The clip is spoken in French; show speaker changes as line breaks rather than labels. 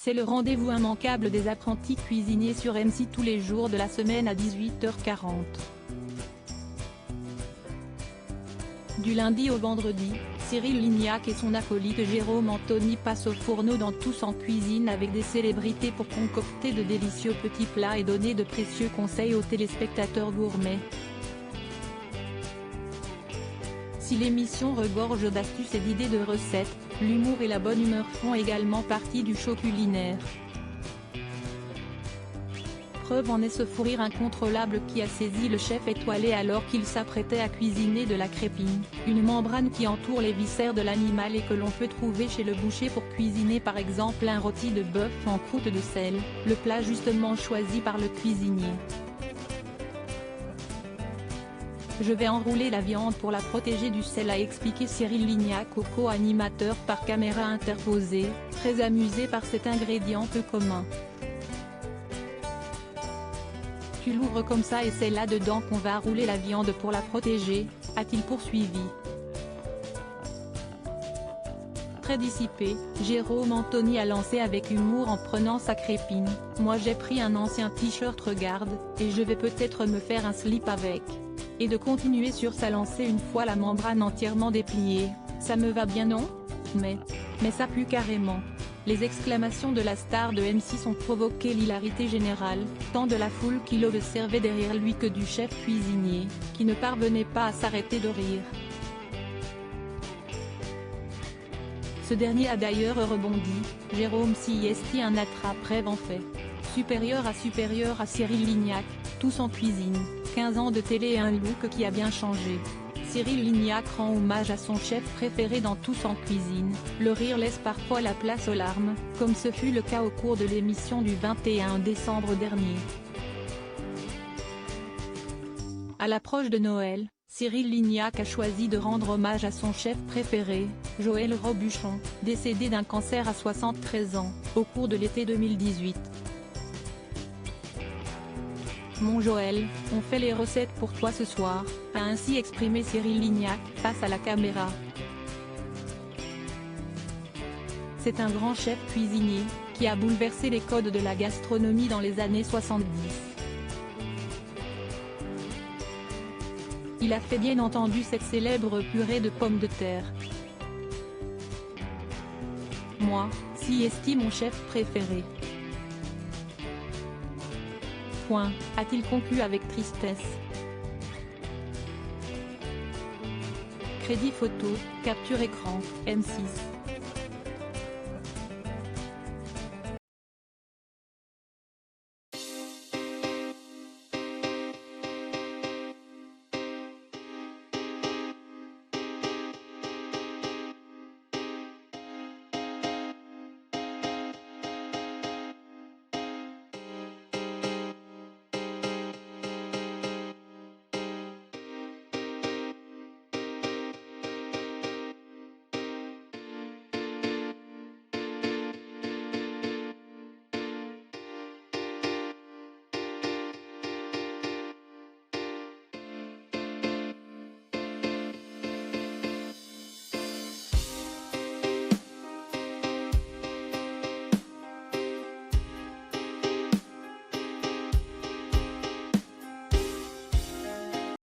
C'est le rendez-vous immanquable des apprentis cuisiniers sur M6 tous les jours de la semaine à 18h40. Du lundi au vendredi, Cyril Lignac et son acolyte Jérôme Anthony passent au fourneau dans Tous en cuisine avec des célébrités pour concocter de délicieux petits plats et donner de précieux conseils aux téléspectateurs gourmets. Si l'émission regorge d'astuces et d'idées de recettes, l'humour et la bonne humeur font également partie du show culinaire. Preuve en est ce fou rire incontrôlable qui a saisi le chef étoilé alors qu'il s'apprêtait à cuisiner de la crépine, une membrane qui entoure les viscères de l'animal et que l'on peut trouver chez le boucher pour cuisiner par exemple un rôti de bœuf en croûte de sel, le plat justement choisi par le cuisinier. Je vais enrouler la viande pour la protéger du sel, a expliqué Cyril Lignac au co-animateur par caméra interposée, très amusé par cet ingrédient peu commun. Tu l'ouvres comme ça et c'est là-dedans qu'on va rouler la viande pour la protéger, a-t-il poursuivi. Très dissipé, Jérôme Anthony a lancé avec humour en prenant sa crépine. Moi j'ai pris un ancien t-shirt regarde, et je vais peut-être me faire un slip avec. Et de continuer sur sa lancée une fois la membrane entièrement dépliée, ça me va bien non ? Mais ça pue carrément. Les exclamations de la star de M6 ont provoqué l'hilarité générale, tant de la foule qui l'observait derrière lui que du chef cuisinier, qui ne parvenait pas à s'arrêter de rire. Ce dernier a d'ailleurs rebondi, Jérôme CST un attrape-rêve en fait. Supérieur à Cyril Lignac, Tous en cuisine, 15 ans de télé et un look qui a bien changé. Cyril Lignac rend hommage à son chef préféré dans Tous en cuisine, le rire laisse parfois la place aux larmes, comme ce fut le cas au cours de l'émission du 21 décembre dernier. À l'approche de Noël, Cyril Lignac a choisi de rendre hommage à son chef préféré, Joël Robuchon, décédé d'un cancer à 73 ans, au cours de l'été 2018. Mon Joël, on fait les recettes pour toi ce soir, a ainsi exprimé Cyril Lignac, face à la caméra. C'est un grand chef cuisinier, qui a bouleversé les codes de la gastronomie dans les années 70. Il a fait bien entendu cette célèbre purée de pommes de terre. Moi, si estime mon chef préféré. Point, a-t-il conclu avec tristesse. Crédit photo, capture écran, M6.